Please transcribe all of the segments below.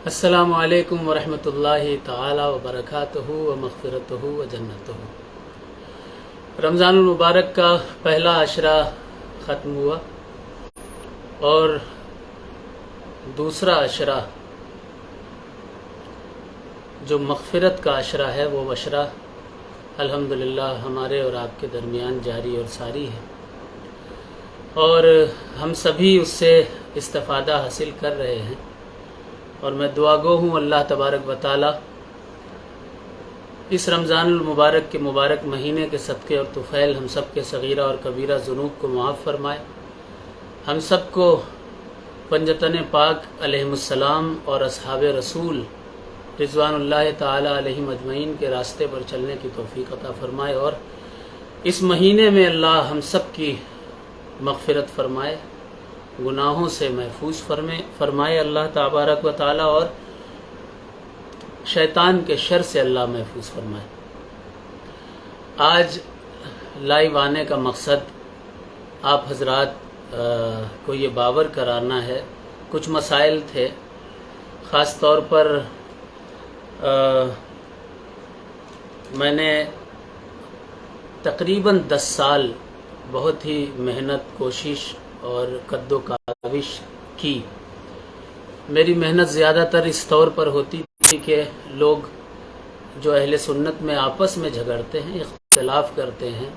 السلام علیکم ورحمۃ اللہ تعالی وبرکاتہ و مغفرتہ و جنتہ۔ رمضان المبارک کا پہلا عشرہ ختم ہوا اور دوسرا عشرہ جو مغفرت کا عشرہ ہے وہ عشرہ الحمدللہ ہمارے اور آپ کے درمیان جاری اور ساری ہے، اور ہم سبھی اس سے استفادہ حاصل کر رہے ہیں۔ اور میں دعا گو ہوں اللہ تبارک و تعالی اس رمضان المبارک کے مبارک مہینے کے صدقے اور طفیل ہم سب کے صغیرہ اور کبیرہ ذنوب کو معاف فرمائے، ہم سب کو پنجتن پاک علیہم السلام اور اصحاب رسول رضوان اللہ تعالی علیہم اجمعین کے راستے پر چلنے کی توفیق عطا فرمائے، اور اس مہینے میں اللہ ہم سب کی مغفرت فرمائے، گناہوں سے محفوظ فرمائے اللہ تبارک و تعالی، اور شیطان کے شر سے اللہ محفوظ فرمائے۔ آج لائیو آنے کا مقصد آپ حضرات کو یہ باور کرانا ہے، کچھ مسائل تھے، خاص طور پر میں نے تقریباً 10 سال بہت ہی محنت، کوشش اور قد و کاوش کی۔ میری محنت زیادہ تر اس طور پر ہوتی تھی کہ لوگ جو اہل سنت میں آپس میں جھگڑتے ہیں، اختلاف کرتے ہیں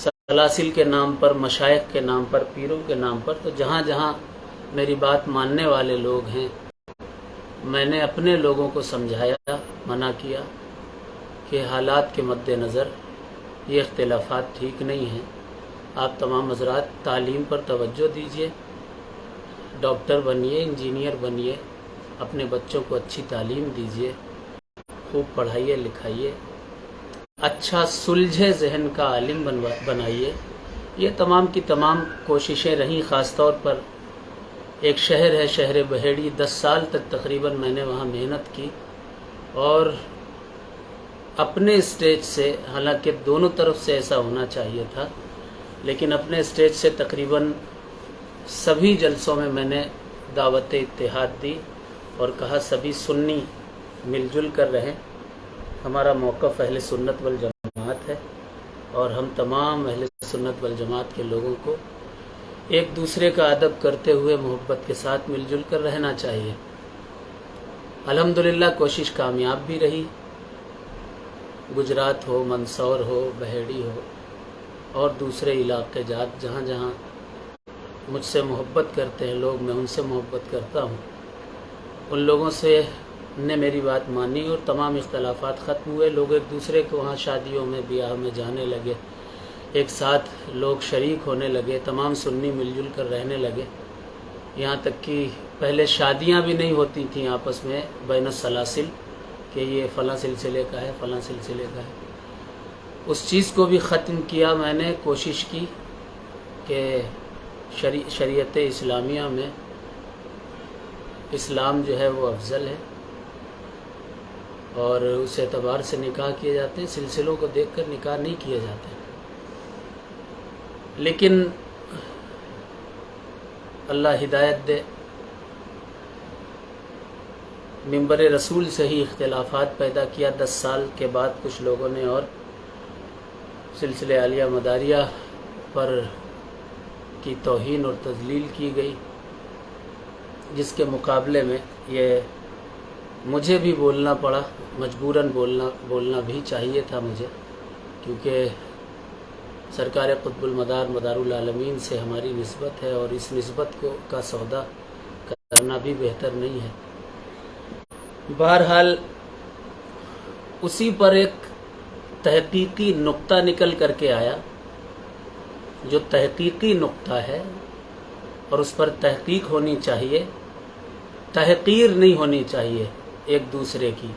سلاسل کے نام پر، مشائخ کے نام پر، پیروں کے نام پر، تو جہاں جہاں میری بات ماننے والے لوگ ہیں میں نے اپنے لوگوں کو سمجھایا، منع کیا کہ حالات کے مد نظر یہ اختلافات ٹھیک نہیں ہیں، آپ تمام حضرات تعلیم پر توجہ دیجئے، ڈاکٹر بنیے، انجینئر بنیے، اپنے بچوں کو اچھی تعلیم دیجئے، خوب پڑھائیے لکھائیے، اچھا سلجھے ذہن کا عالم بنائیے۔ یہ تمام کی تمام کوششیں رہیں۔ خاص طور پر ایک شہر ہے شہر بہیڑی، 10 سال تک تقریباً میں نے وہاں محنت کی، اور اپنے اسٹیج سے، حالانکہ دونوں طرف سے ایسا ہونا چاہیے تھا، لیکن اپنے اسٹیج سے تقریباً سبھی جلسوں میں نے دعوت اتحاد دی اور کہا سبھی سنی مل جل کر رہیں، ہمارا موقف اہل سنت والجماعت ہے، اور ہم تمام اہل سنت والجماعت کے لوگوں کو ایک دوسرے کا ادب کرتے ہوئے محبت کے ساتھ مل جل کر رہنا چاہیے۔ الحمدللہ کوشش کامیاب بھی رہی، گجرات ہو، مندسور ہو، بہیڑی ہو اور دوسرے علاقے جات، جہاں جہاں مجھ سے محبت کرتے ہیں لوگ، میں ان سے محبت کرتا ہوں، ان لوگوں سے نے میری بات مانی اور تمام اختلافات ختم ہوئے۔ لوگ ایک دوسرے کو وہاں شادیوں میں، بیاہ میں جانے لگے، ایک ساتھ لوگ شریک ہونے لگے، تمام سنی مل جل کر رہنے لگے، یہاں تک کہ پہلے شادیاں بھی نہیں ہوتی تھیں آپس میں بین السلاسل کہ یہ فلاں سلسلے کا ہے، فلاں سلسلے کا ہے۔ اس چیز کو بھی ختم کیا میں نے، کوشش کی کہ شریعت اسلامیہ میں اسلام جو ہے وہ افضل ہے، اور اس اعتبار سے نکاح کیے جاتے ہیں، سلسلوں کو دیکھ کر نکاح نہیں کیے جاتے۔ لیکن اللہ ہدایت دے، منبر رسول سے ہی اختلافات پیدا کیا۔ 10 سال کے بعد کچھ لوگوں نے اور سلسلے عالیہ مداریہ پر کی توہین اور تذلیل کی گئی، جس کے مقابلے میں یہ مجھے بھی بولنا پڑا، مجبوراً بولنا بھی چاہیے تھا مجھے، کیونکہ سرکار قطب المدار مدار العالمین سے ہماری نسبت ہے، اور اس نسبت کا سودا کرنا بھی بہتر نہیں ہے۔ بہرحال اسی پر ایک تحقیقی نقطہ نکل کر کے آیا، جو تحقیقی نقطہ ہے اور اس پر تحقیق ہونی چاہیے، تحقیر نہیں ہونی چاہیے ایک دوسرے کی،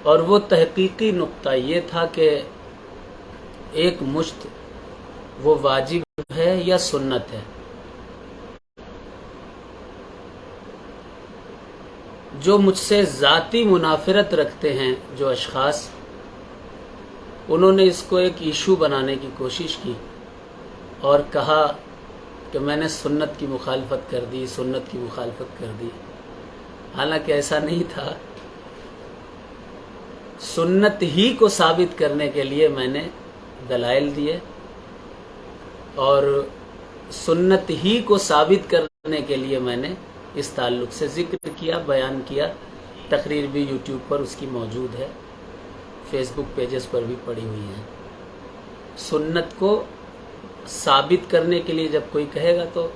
اور وہ تحقیقی نقطہ یہ تھا کہ ایک مشت وہ واجب ہے یا سنت ہے۔ جو مجھ سے ذاتی منافرت رکھتے ہیں جو اشخاص، انہوں نے اس کو ایک ایشو بنانے کی کوشش کی اور کہا کہ میں نے سنت کی مخالفت کر دی، سنت کی مخالفت کر دی۔ حالانکہ ایسا نہیں تھا. سنت ہی کو ثابت کرنے کے لیے میں نے دلائل دیے اور سنت ہی کو ثابت کرنے کے لیے میں نے اس تعلق سے ذکر کیا، بیان کیا. تقریر بھی یوٹیوب پر اس کی موجود ہے، فیس بک پیجز پر بھی پڑی ہوئی ہیں. سنت کو ثابت کرنے کے لیے جب کوئی کہے گا تو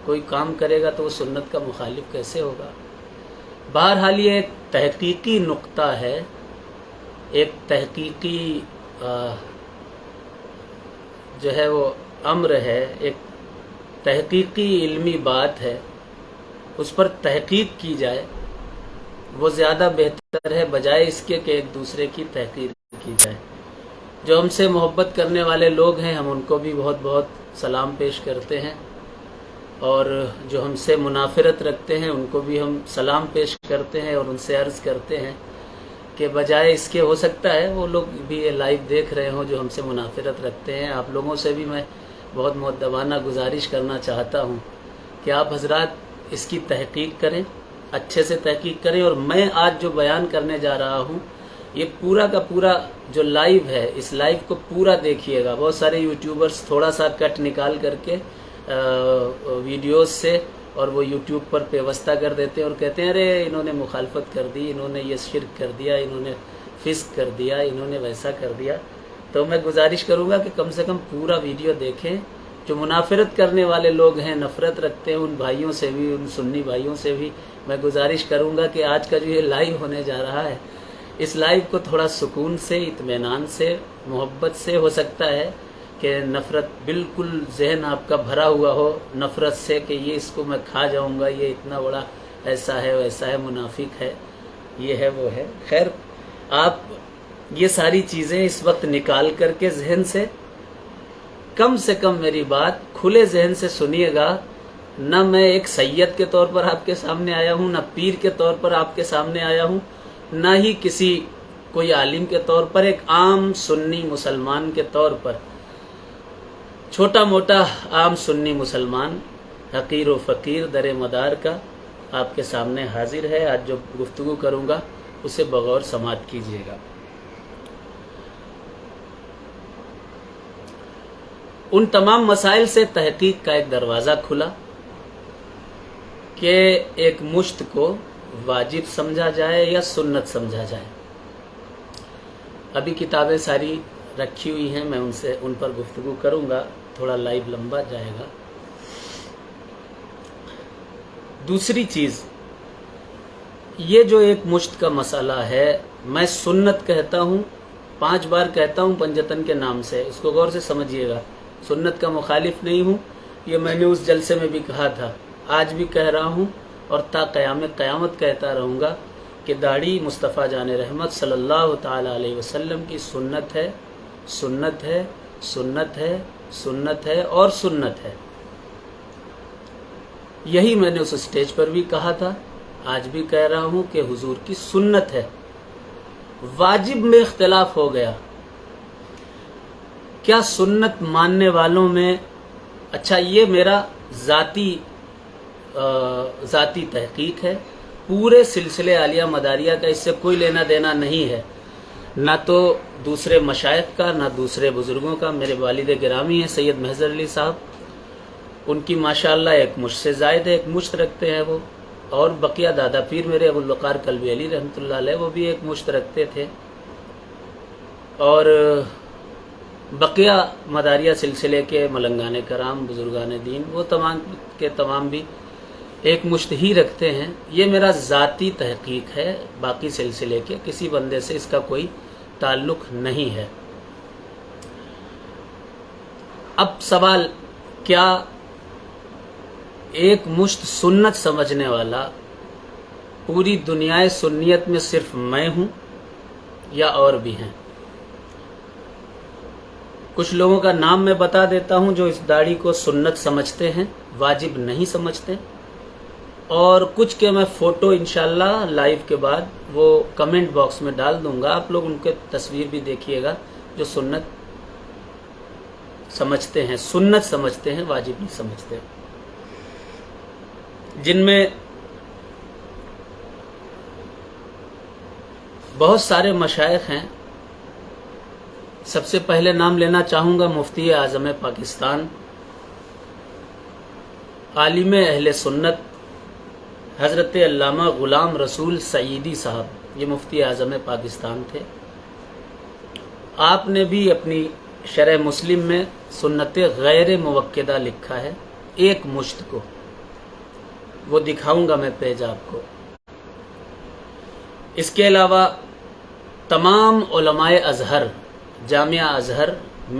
کوئی کام کرے گا تو وہ سنت کا مخالف کیسے ہوگا؟ بہرحال یہ ایک تحقیقی نقطہ ہے، ایک تحقیقی جو ہے وہ امر ہے، ایک تحقیقی علمی بات ہے. اس پر تحقیق کی جائے وہ زیادہ بہتر ہے بجائے اس کے کہ ایک دوسرے کی تحقیر کی جائے. جو ہم سے محبت کرنے والے لوگ ہیں ہم ان کو بھی بہت بہت سلام پیش کرتے ہیں، اور جو ہم سے منافرت رکھتے ہیں ان کو بھی ہم سلام پیش کرتے ہیں اور ان سے عرض کرتے ہیں کہ بجائے اس کے ہو سکتا ہے وہ لوگ بھی یہ لائیو دیکھ رہے ہوں جو ہم سے منافرت رکھتے ہیں. آپ لوگوں سے بھی میں بہت مؤدبانہ گزارش کرنا چاہتا ہوں کہ آپ حضرات اس کی تحقیق کریں، اچھے سے تحقیق کریں. اور میں آج جو بیان کرنے جا رہا ہوں یہ پورا کا پورا جو لائیو ہے، اس لائیو کو پورا دیکھیے گا. بہت سارے یوٹیوبرز تھوڑا سا کٹ نکال کر کے ویڈیوز سے اور وہ یوٹیوب پر پیوستہ کر دیتے ہیں اور کہتے ہیں ارے انہوں نے مخالفت کر دی، انہوں نے یہ شرک کر دیا، انہوں نے فسق کر دیا، انہوں نے ویسا کر دیا. تو میں گزارش کروں گا کہ کم سے کم پورا ویڈیو دیکھیں. جو منافرت کرنے والے لوگ ہیں، نفرت رکھتے ہیں، ان بھائیوں سے بھی، ان سنی بھائیوں سے بھی میں گزارش کروں گا کہ آج کا جو یہ لائیو ہونے جا رہا ہے اس لائیو کو تھوڑا سکون سے، اطمینان سے، محبت سے، ہو سکتا ہے کہ نفرت بالکل ذہن آپ کا بھرا ہوا ہو نفرت سے کہ یہ اس کو میں کھا جاؤں گا، یہ اتنا بڑا ایسا ہے ویسا ہے، منافق ہے، یہ ہے وہ ہے. خیر، آپ یہ ساری چیزیں اس وقت نکال کر کے ذہن سے کم میری بات کھلے ذہن سے سنیے گا. نہ میں ایک سید کے طور پر آپ کے سامنے آیا ہوں، نہ پیر کے طور پر آپ کے سامنے آیا ہوں، نہ ہی کسی کوئی عالم کے طور پر، ایک عام سنی مسلمان کے طور پر، چھوٹا موٹا عام سنی مسلمان، حقیر و فقیر در مدار کا آپ کے سامنے حاضر ہے. آج جو گفتگو کروں گا اسے بغور سماعت کیجیے گا. ان تمام مسائل سے تحقیق کا ایک دروازہ کھلا کہ ایک مشت کو واجب سمجھا جائے یا سنت سمجھا جائے. ابھی کتابیں ساری رکھی ہوئی ہیں، میں ان پر گفتگو کروں گا، تھوڑا لائیو لمبا جائے گا. دوسری چیز، یہ جو ایک مشت کا مسئلہ ہے، میں سنت کہتا ہوں، 5 بار کہتا ہوں پنجتن کے نام سے، اس کو غور سے سمجھیے گا. سنت کا مخالف نہیں ہوں، یہ میں نے اس جلسے میں بھی کہا تھا، آج بھی کہہ رہا ہوں اور تا قیامت کہتا رہوں گا کہ داڑھی مصطفیٰ جان رحمت صلی اللہ تعالی علیہ وسلم کی سنت ہے، سنت ہے، سنت ہے، سنت ہے اور سنت ہے. یہی میں نے اس اسٹیج پر بھی کہا تھا، آج بھی کہہ رہا ہوں کہ حضور کی سنت ہے. واجب میں اختلاف ہو گیا. کیا سنت ماننے والوں میں، اچھا یہ میرا ذاتی تحقیق ہے، پورے سلسلے عالیہ مداریہ کا اس سے کوئی لینا دینا نہیں ہے، نہ تو دوسرے مشائخ کا، نہ دوسرے بزرگوں کا. میرے والد گرامی ہیں سید محضر علی صاحب، ان کی ماشاءاللہ ایک مشت سے زائد ہے، ایک مشت رکھتے ہیں وہ. اور بقیہ دادا پیر میرے ابوالوقار قلبی علی رحمۃ اللہ علیہ، وہ بھی ایک مشت رکھتے تھے. اور بقیہ مداریہ سلسلے کے ملنگان کرام، بزرگان دین، وہ تمام کے تمام بھی ایک مشت ہی رکھتے ہیں. یہ میرا ذاتی تحقیق ہے، باقی سلسلے کے کسی بندے سے اس کا کوئی تعلق نہیں ہے. اب سوال، کیا ایک مشت سنت سمجھنے والا پوری دنیا سنیت میں صرف میں ہوں یا اور بھی ہیں؟ کچھ لوگوں کا نام میں بتا دیتا ہوں جو اس داڑھی کو سنت سمجھتے ہیں، واجب نہیں سمجھتے، اور کچھ کے میں فوٹو انشاءاللہ لائیو کے بعد وہ کمنٹ باکس میں ڈال دوں گا. آپ لوگ ان کے تصویر بھی دیکھیے گا جو سنت سمجھتے ہیں، سنت سمجھتے ہیں، واجب نہیں سمجھتے. جن میں بہت سارے مشائخ ہیں. سب سے پہلے نام لینا چاہوں گا مفتی اعظم پاکستان، عالم اہل سنت حضرت علامہ غلام رسول سعیدی صاحب. یہ مفتی اعظم پاکستان تھے. آپ نے بھی اپنی شرح مسلم میں سنت غیر موقدہ لکھا ہے، ایک مشت کو. وہ دکھاؤں گا میں پیج آپ کو. اس کے علاوہ تمام علماء ازہر، جامعہ ازہر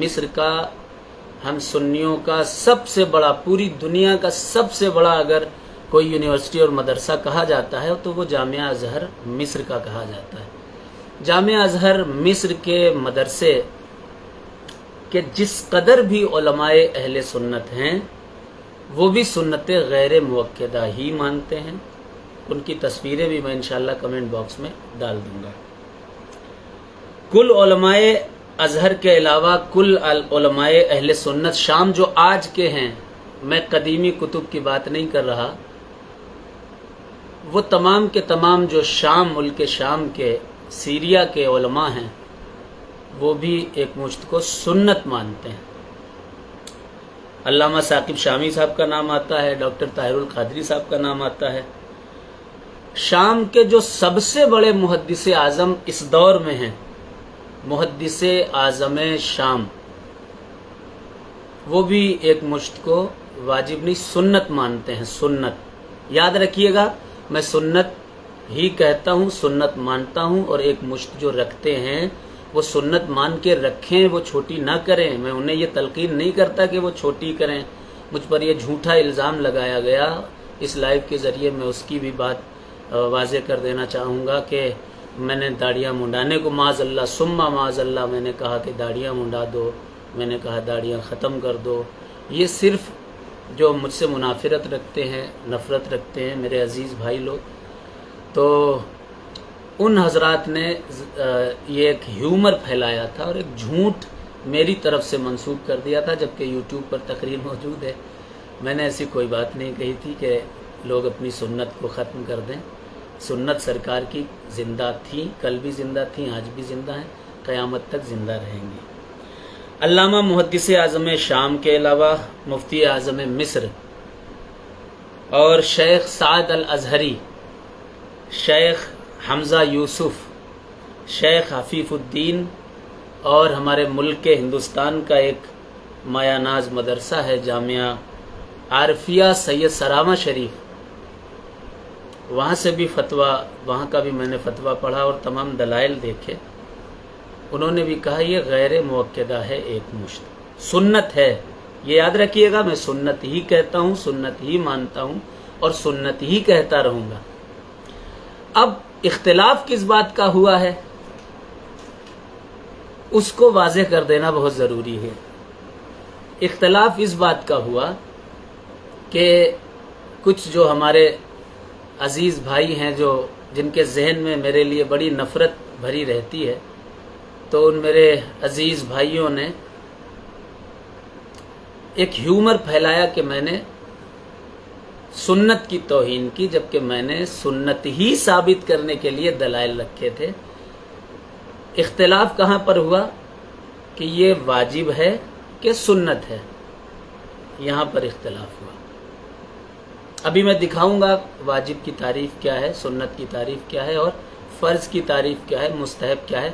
مصر کا، ہم سنیوں کا سب سے بڑا، پوری دنیا کا سب سے بڑا اگر کوئی یونیورسٹی اور مدرسہ کہا جاتا ہے تو وہ جامعہ ازہر مصر کا کہا جاتا ہے. جامعہ ازہر مصر کے مدرسے کہ جس قدر بھی علماء اہل سنت ہیں وہ بھی سنت غیر موقدہ ہی مانتے ہیں. ان کی تصویریں بھی میں انشاءاللہ کمنٹ باکس میں ڈال دوں گا. کل علماء ازہر کے علاوہ کل علماء اہل سنت شام جو آج کے ہیں، میں قدیمی کتب کی بات نہیں کر رہا، وہ تمام کے تمام جو شام، ملک شام کے، سیریا کے علماء ہیں، وہ بھی ایک مشت کو سنت مانتے ہیں. علامہ ثاقب شامی صاحب کا نام آتا ہے، ڈاکٹر طاہر القادری صاحب کا نام آتا ہے. شام کے جو سب سے بڑے محدث اعظم اس دور میں ہیں، محدث اعظم شام، وہ بھی ایک مشت کو واجب نہیں سنت مانتے ہیں. سنت یاد رکھیے گا، میں سنت ہی کہتا ہوں، سنت مانتا ہوں. اور ایک مشت جو رکھتے ہیں وہ سنت مان کے رکھیں، وہ چھوٹی نہ کریں. میں انہیں یہ تلقین نہیں کرتا کہ وہ چھوٹی کریں. مجھ پر یہ جھوٹا الزام لگایا گیا، اس لائیو کے ذریعے میں اس کی بھی بات واضح کر دینا چاہوں گا کہ میں نے داڑیاں منڈانے کو معاذ اللہ ثم معاذ اللہ میں نے کہا کہ داڑیاں منڈا دو، میں نے کہا داڑیاں ختم کر دو. یہ صرف جو مجھ سے منافرت رکھتے ہیں، نفرت رکھتے ہیں میرے عزیز بھائی لوگ، تو ان حضرات نے یہ ایک ہیومر پھیلایا تھا اور ایک جھوٹ میری طرف سے منسوب کر دیا تھا، جبکہ یوٹیوب پر تقریر موجود ہے. میں نے ایسی کوئی بات نہیں کہی تھی کہ لوگ اپنی سنت کو ختم کر دیں. سنت سرکار کی زندہ تھی، کل بھی زندہ تھیں، آج بھی زندہ ہیں، قیامت تک زندہ رہیں گی. علامہ محدث اعظم شام کے علاوہ مفتی اعظم مصر اور شیخ سعد الازہری، شیخ حمزہ یوسف، شیخ حفیف الدین، اور ہمارے ملک ہندوستان کا ایک مایہ ناز مدرسہ ہے جامعہ عارفیہ سید سراما شریف، وہاں سے بھی فتویٰ، وہاں کا بھی میں نے فتویٰ پڑھا اور تمام دلائل دیکھے. انہوں نے بھی کہا یہ غیر موقدہ ہے، ایک مشت سنت ہے. یہ یاد رکھیے گا، میں سنت ہی کہتا ہوں، سنت ہی مانتا ہوں اور سنت ہی کہتا رہوں گا. اب اختلاف کس بات کا ہوا ہے اس کو واضح کر دینا بہت ضروری ہے. اختلاف اس بات کا ہوا کہ کچھ جو ہمارے عزیز بھائی ہیں جو جن کے ذہن میں میرے لیے بڑی نفرت بھری رہتی ہے، تو ان میرے عزیز بھائیوں نے ایک ہیومر پھیلایا کہ میں نے سنت کی توہین کی، جبکہ میں نے سنت ہی ثابت کرنے کے لیے دلائل رکھے تھے. اختلاف کہاں پر ہوا کہ یہ واجب ہے کہ سنت ہے، یہاں پر اختلاف ہوا. ابھی میں دکھاؤں گا واجب کی تعریف کیا ہے، سنت کی تعریف کیا ہے، اور فرض کی تعریف کیا ہے، مستحب کیا ہے.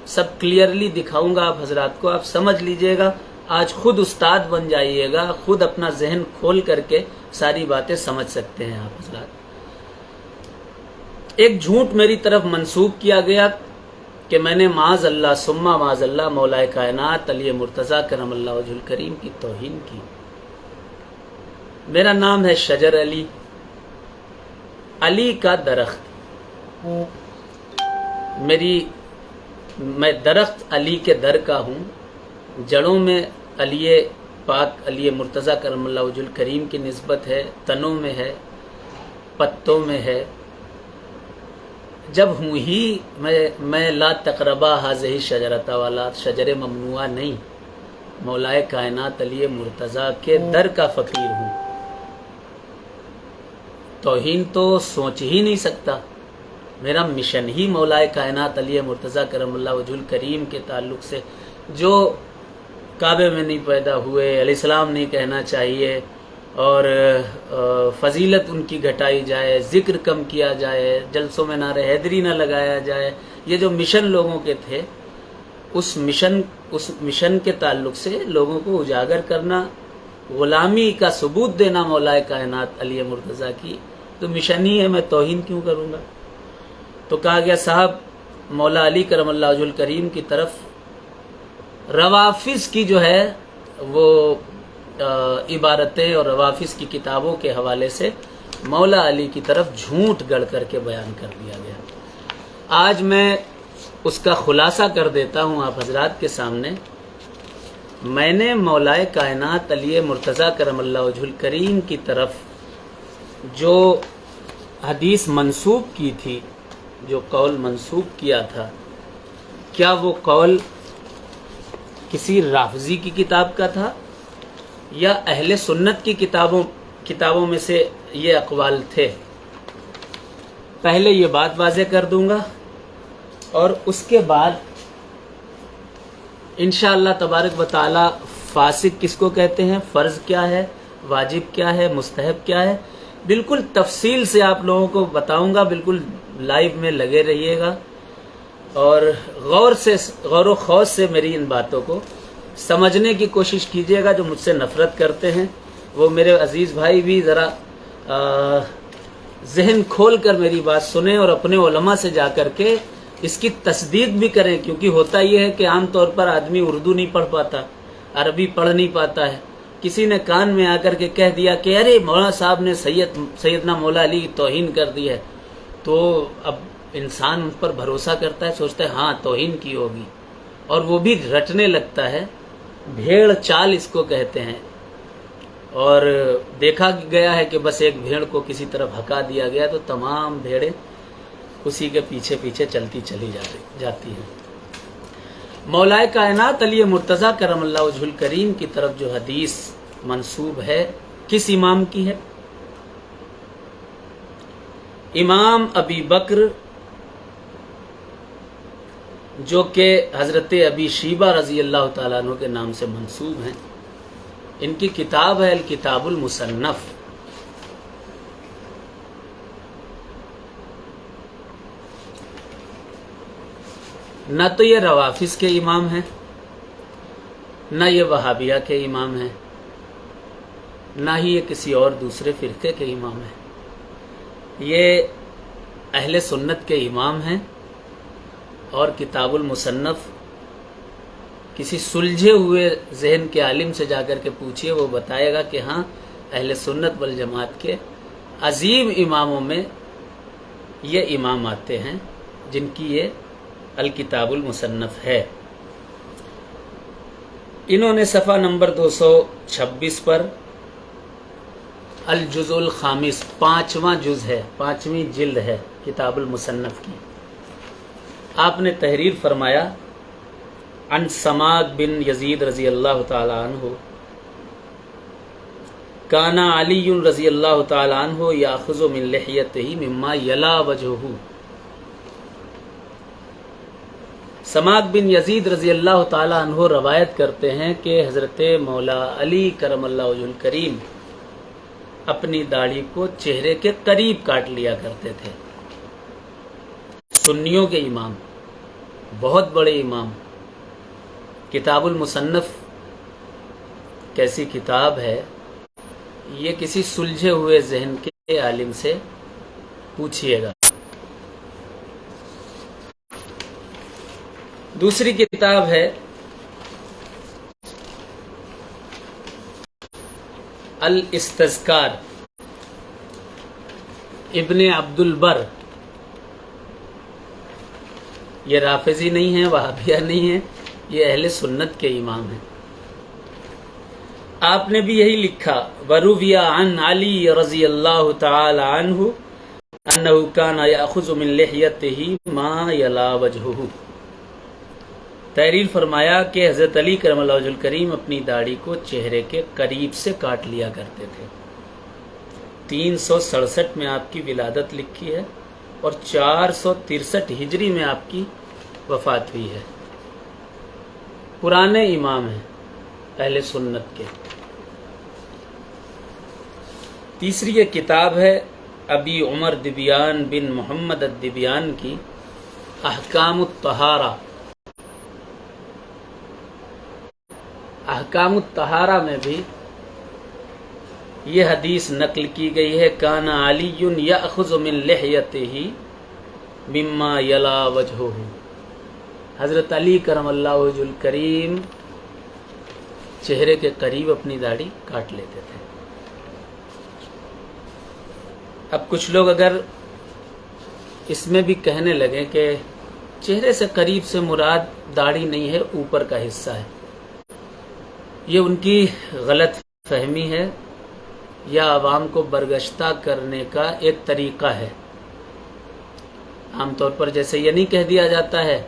سب کلیئرلی دکھاؤں گا آپ حضرات کو، آپ سمجھ لیجئے گا. آج خود استاد بن جائیے گا، خود اپنا ذہن کھول کر کے ساری باتیں سمجھ سکتے ہیں آپ حضرات. ایک جھوٹ میری طرف منسوب کیا گیا کہ میں نے معاذ اللہ ثم معاذ اللہ مولا کائنات علی مرتضیٰ کرم اللہ وجہ الکریم کی توہین کی. میرا نام ہے شجر علی، علی کا درخت. میں درخت علی کے در کا ہوں. جڑوں میں علی پاک علی مرتضیٰ کرم اللہ وجہ الکریم کی نسبت ہے، تنوں میں ہے، پتوں میں ہے. جب ہوں ہی میں لا تقربا حاضہ شجرتا والا شجر ممنوعہ نہیں، مولائے کائنات علی مرتضیٰ کے در کا فقیر ہوں. توہین تو سوچ ہی نہیں سکتا. میرا مشن ہی مولا کائنات علی مرتضیٰ کرم اللہ وجہ الکریم کے تعلق سے، جو کعبے میں نہیں پیدا ہوئے، علیہ السلام نہیں کہنا چاہیے، اور فضیلت ان کی گھٹائی جائے، ذکر کم کیا جائے، جلسوں میں نعرہ حیدری نہ لگایا جائے، یہ جو مشن لوگوں کے تھے، اس مشن کے تعلق سے لوگوں کو اجاگر کرنا، غلامی کا ثبوت دینا مولا کائنات علی مرتضیٰ کی، تو مشن ہی ہے، میں توہین کیوں کروں گا؟ تو کہا گیا صاحب مولا علی کرم اللہ وجہ الکریم کی طرف روافظ کی جو ہے وہ عبارتیں اور روافظ کی کتابوں کے حوالے سے مولا علی کی طرف جھوٹ گڑھ کر کے بیان کر دیا گیا۔ آج میں اس کا خلاصہ کر دیتا ہوں آپ حضرات کے سامنے۔ میں نے مولا کائنات علی مرتضیٰ کرم اللہ وجہ الکریم کی طرف جو حدیث منسوب کی تھی، جو قول منسوب کیا تھا، کیا وہ قول کسی رافضی کی کتاب کا تھا یا اہل سنت کی کتابوں میں سے یہ اقوال تھے؟ پہلے یہ بات واضح کر دوں گا، اور اس کے بعد انشاءاللہ تبارک و تعالی فاسق کس کو کہتے ہیں، فرض کیا ہے، واجب کیا ہے، مستحب کیا ہے، بالکل تفصیل سے آپ لوگوں کو بتاؤں گا۔ بالکل لائیو میں لگے رہیے گا اور غور و خوض سے میری ان باتوں کو سمجھنے کی کوشش کیجیے گا۔ جو مجھ سے نفرت کرتے ہیں وہ میرے عزیز بھائی بھی ذرا ذہن کھول کر میری بات سنیں اور اپنے علماء سے جا کر کے اس کی تصدیق بھی کریں، کیونکہ ہوتا یہ ہے کہ عام طور پر آدمی اردو نہیں پڑھ پاتا، عربی پڑھ نہیں پاتا ہے، کسی نے کان میں آ کر کے کہہ دیا کہ ارے مولانا صاحب نے سیدنا مولا علی کی توہین کر دی ہے، تو اب انسان ان پر بھروسہ کرتا ہے، سوچتا ہے ہاں توہین کی ہوگی، اور وہ بھی رٹنے لگتا ہے۔ بھیڑ چال اس کو کہتے ہیں، اور دیکھا گیا ہے کہ بس ایک بھیڑ کو کسی طرف ہکا دیا گیا تو تمام بھیڑیں اسی کے پیچھے پیچھے چلتی چلی جاتی ہیں۔ مولا کائنات علی مرتضیٰ کرم اللہ وجہ الکریم کی طرف جو حدیث منسوب ہے، کس امام کی ہے؟ امام ابی بکر، جو کہ حضرت ابی شیبہ رضی اللہ تعالیٰ عنہ کے نام سے منسوب ہیں۔ ان کی کتاب ہے الکتاب المصنف۔ نہ تو یہ روافظ کے امام ہیں، نہ یہ وہابیہ کے امام ہیں، نہ ہی یہ کسی اور دوسرے فرقے کے امام ہیں۔ یہ اہل سنت کے امام ہیں، اور کتاب المصنف کسی سلجھے ہوئے ذہن کے عالم سے جا کر کے پوچھئے، وہ بتائے گا کہ ہاں اہل سنت والجماعت کے عظیم اماموں میں یہ امام آتے ہیں جن کی یہ الکتاب المصنف ہے۔ انہوں نے صفحہ نمبر 226 پر الجزء الخامس، 5واں جز ہے، 5ویں جلد ہے کتاب المصنف کی، آپ نے تحریر فرمایا عن سماک بن یزید رضی اللہ تعالی عنہ کانا علی رضی اللہ تعالی عنہ یاخذ من لحیتہ مما یلا وجہہ۔ سماک بن یزید رضی اللہ تعالی عنہ روایت کرتے ہیں کہ حضرت مولا علی کرم اللہ وجہ الکریم اپنی داڑھی کو چہرے کے قریب کاٹ لیا کرتے تھے۔ سنیوں کے امام، بہت بڑے امام۔ کتاب المصنف کیسی کتاب ہے، یہ کسی سلجھے ہوئے ذہن کے عالم سے پوچھئے گا۔ دوسری کتاب ہے الاستذکار، ابن عبد البر۔ یہ رافضی نہیں ہیں، وہابیہ نہیں ہیں، یہ اہل سنت کے امام ہیں۔ آپ نے بھی یہی لکھا، وروی عن علی رضی اللہ تعالی عنہ انہ کان یاخذ من لحیتہ ما یلا وجہہ۔ تحریر فرمایا کہ حضرت علی کرم اللہ وجہ الکریم اپنی داڑھی کو چہرے کے قریب سے کاٹ لیا کرتے تھے۔ 367 میں آپ کی ولادت لکھی ہے، اور 463 ہجری میں آپ کی وفات ہوئی ہے۔ پرانے امام ہیں اہل سنت کے۔ تیسری یہ کتاب ہے ابی عمر دبیان بن محمد الدبیان کی احکام الطہارہ۔ احکام الطہارہ میں بھی یہ حدیث نقل کی گئی ہے، کان علی یأخذ من لحیتہ مما یلا وجہہ۔ حضرت علی کرم اللہ وجہ الکریم چہرے کے قریب اپنی داڑھی کاٹ لیتے تھے۔ اب کچھ لوگ اگر اس میں بھی کہنے لگے کہ چہرے سے قریب سے مراد داڑھی نہیں ہے، اوپر کا حصہ ہے، یہ ان کی غلط فہمی ہے یا عوام کو برگشتہ کرنے کا ایک طریقہ ہے۔ عام طور پر جیسے یہ نہیں کہہ دیا جاتا ہے،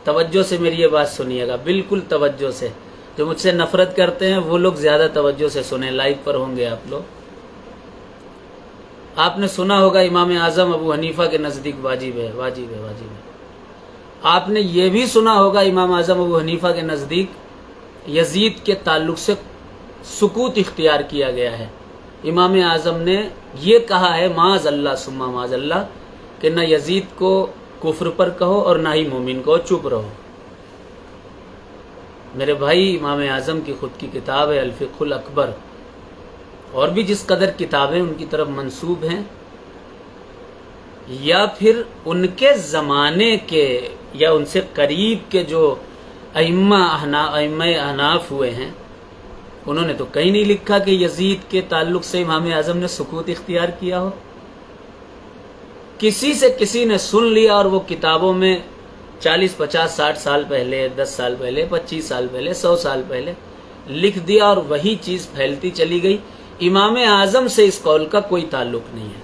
توجہ سے میری یہ بات سنیے گا، بالکل توجہ سے۔ جو مجھ سے نفرت کرتے ہیں وہ لوگ زیادہ توجہ سے سنیں، لائیو پر ہوں گے آپ لوگ۔ آپ نے سنا ہوگا امام اعظم ابو حنیفہ کے نزدیک واجب ہے، واجب ہے، واجب ہے۔ آپ نے یہ بھی سنا ہوگا امام اعظم ابو حنیفہ کے نزدیک یزید کے تعلق سے سکوت اختیار کیا گیا ہے۔ امام اعظم نے یہ کہا ہے معاذ اللہ ثم معاذ اللہ کہ نہ یزید کو کفر پر کہو اور نہ ہی مومن کو، چپ رہو۔ میرے بھائی، امام اعظم کی خود کی کتاب ہے الفقہ الاکبر، اور بھی جس قدر کتابیں ان کی طرف منسوب ہیں یا پھر ان کے زمانے کے یا ان سے قریب کے جو ائمہ احناف ہوئے ہیں، انہوں نے تو کہیں نہیں لکھا کہ یزید کے تعلق سے امام اعظم نے سکوت اختیار کیا ہو۔ کسی سے کسی نے سن لیا اور وہ کتابوں میں 40 50 60 سال پہلے، 10 سال پہلے، 25 سال پہلے، 100 سال پہلے لکھ دیا اور وہی چیز پھیلتی چلی گئی۔ امام اعظم سے اس قول کا کوئی تعلق نہیں ہے۔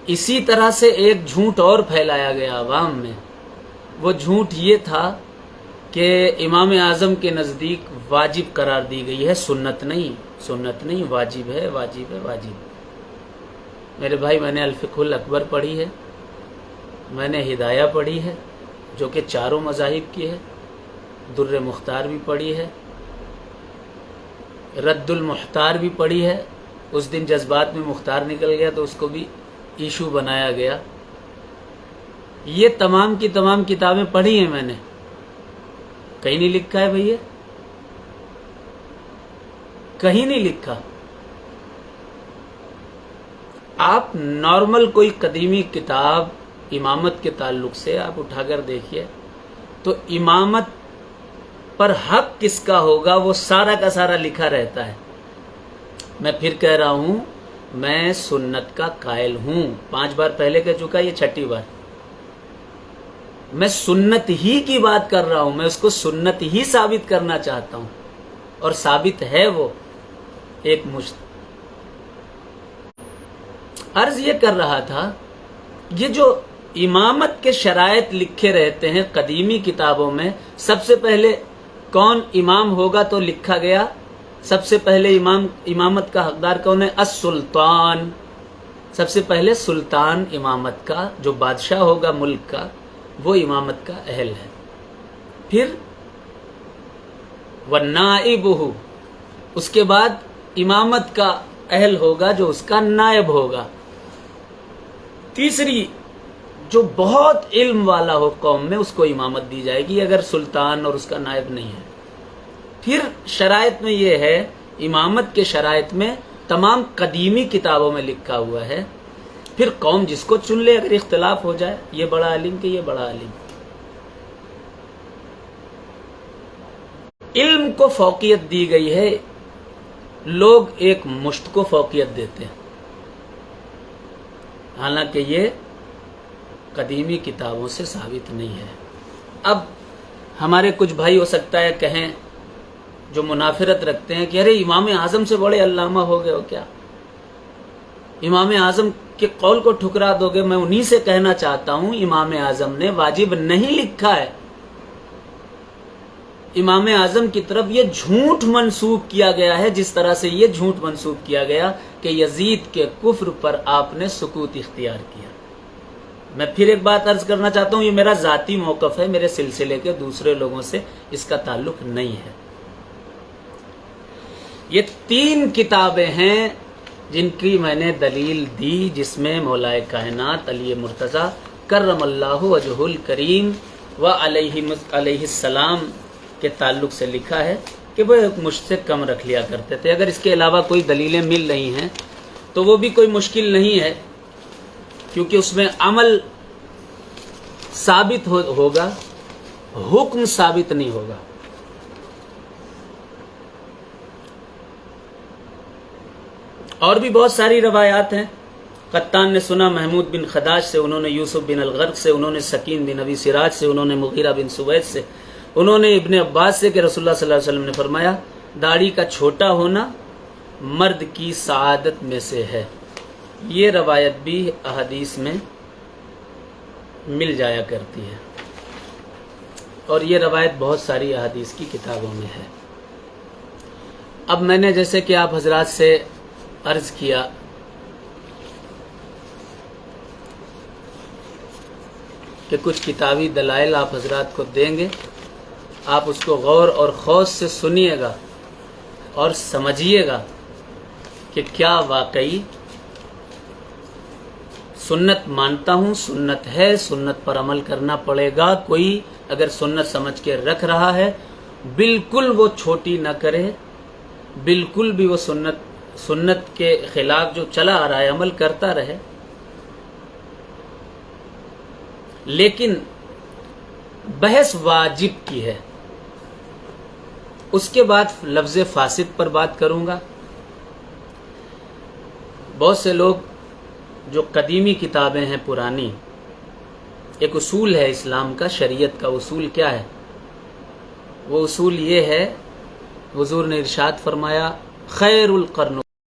اسی طرح سے ایک جھوٹ اور پھیلایا گیا عوام میں، وہ جھوٹ یہ تھا کہ امام اعظم کے نزدیک واجب قرار دی گئی ہے، سنت نہیں، سنت نہیں، واجب ہے، واجب ہے، واجب ہے۔ میرے بھائی، میں نے الفقہ الاکبر پڑھی ہے، میں نے ہدایہ پڑھی ہے جو کہ چاروں مذاہب کی ہے، در مختار بھی پڑھی ہے، رد المختار بھی پڑھی ہے۔ اس دن جذبات میں مختار نکل گیا تو اس کو بھی ایشو بنایا گیا۔ یہ تمام کی تمام کتابیں پڑھی ہیں میں نے، کہیں نہیں لکھا ہے بھیا، کہیں نہیں لکھا۔ آپ نارمل کوئی قدیمی کتاب امامت کے تعلق سے آپ اٹھا کر دیکھیے تو امامت پر حق کس کا ہوگا وہ سارا کا سارا لکھا رہتا ہے۔ میں پھر کہہ رہا ہوں، میں سنت کا قائل ہوں، 5 بار پہلے کہہ چکا، یہ 6ٹھی بار۔ میں سنت ہی کی بات کر رہا ہوں، میں اس کو سنت ہی ثابت کرنا چاہتا ہوں، اور ثابت ہے وہ ایک مشت۔ عرض یہ کر رہا تھا، یہ جو امامت کے شرائط لکھے رہتے ہیں قدیمی کتابوں میں، سب سے پہلے کون امام ہوگا تو لکھا گیا، سب سے پہلے امامت کا حقدار کون ہے؟ السلطان۔ سب سے پہلے سلطان امامت کا، جو بادشاہ ہوگا ملک کا، وہ امامت کا اہل ہے۔ پھر وَنَائِبُهُ، اس کے بعد امامت کا اہل ہوگا جو اس کا نائب ہوگا۔ تیسری، جو بہت علم والا ہو قوم میں، اس کو امامت دی جائے گی اگر سلطان اور اس کا نائب نہیں ہے۔ پھر شرائط میں یہ ہے، امامت کے شرائط میں تمام قدیمی کتابوں میں لکھا ہوا ہے، پھر قوم جس کو چن لے، اگر اختلاف ہو جائے، یہ بڑا عالم کہ یہ بڑا عالم۔ علم کو فوقیت دی گئی ہے، لوگ ایک مشت کو فوقیت دیتے ہیں، حالانکہ یہ قدیمی کتابوں سے ثابت نہیں ہے۔ اب ہمارے کچھ بھائی ہو سکتا ہے کہیں جو منافرت رکھتے ہیں کہ ارے امام اعظم سے بڑے علامہ ہو گئے ہو کیا، امام اعظم کے قول کو ٹھکرا دو گے۔ میں انہی سے کہنا چاہتا ہوں، امام اعظم نے واجب نہیں لکھا ہے۔ امام اعظم کی طرف یہ جھوٹ منسوب کیا گیا ہے، جس طرح سے یہ جھوٹ منسوب کیا گیا کہ یزید کے کفر پر آپ نے سکوت اختیار کیا۔ میں پھر ایک بات عرض کرنا چاہتا ہوں، یہ میرا ذاتی موقف ہے، میرے سلسلے کے دوسرے لوگوں سے اس کا تعلق نہیں ہے۔ یہ 3 کتابیں ہیں جن کی میں نے دلیل دی، جس میں مولا کائنات علی مرتضیٰ کرم اللہ وجہ الکریم و علیہ السلام کے تعلق سے لکھا ہے کہ وہ مجھ سے کم رکھ لیا کرتے تھے۔ اگر اس کے علاوہ کوئی دلیلیں مل رہی ہیں تو وہ بھی کوئی مشکل نہیں ہے، کیونکہ اس میں عمل ثابت ہوگا، حکم ثابت نہیں ہوگا۔ اور بھی بہت ساری روایات ہیں۔ قطان نے سنا محمود بن خداش سے، انہوں نے یوسف بن الغرق سے، انہوں نے سکین بن ابی سراج سے، انہوں نے مغیرہ بن سوید سے، انہوں نے ابن عباس سے کہ رسول اللہ صلی اللہ علیہ وسلم نے فرمایا داڑھی کا چھوٹا ہونا مرد کی سعادت میں سے ہے۔ یہ روایت بھی احادیث میں مل جایا کرتی ہے، اور یہ روایت بہت ساری احادیث کی کتابوں میں ہے۔ اب میں نے جیسے کہ آپ حضرات سے عرض کیا کہ کچھ کتابی دلائل آپ حضرات کو دیں گے، آپ اس کو غور اور خوض سے سنیے گا اور سمجھیے گا کہ کیا واقعی سنت مانتا ہوں، سنت ہے، سنت پر عمل کرنا پڑے گا۔ کوئی اگر سنت سمجھ کے رکھ رہا ہے بالکل وہ چھوٹی نہ کرے، بالکل بھی وہ سنت کے خلاف جو چلا آ رہا ہے عمل کرتا رہے، لیکن بحث واجب کی ہے۔ اس کے بعد لفظ فاسد پر بات کروں گا۔ بہت سے لوگ جو قدیمی کتابیں ہیں، پرانی، ایک اصول ہے اسلام کا، شریعت کا اصول کیا ہے؟ وہ اصول یہ ہے، حضور نے ارشاد فرمایا خیر القرن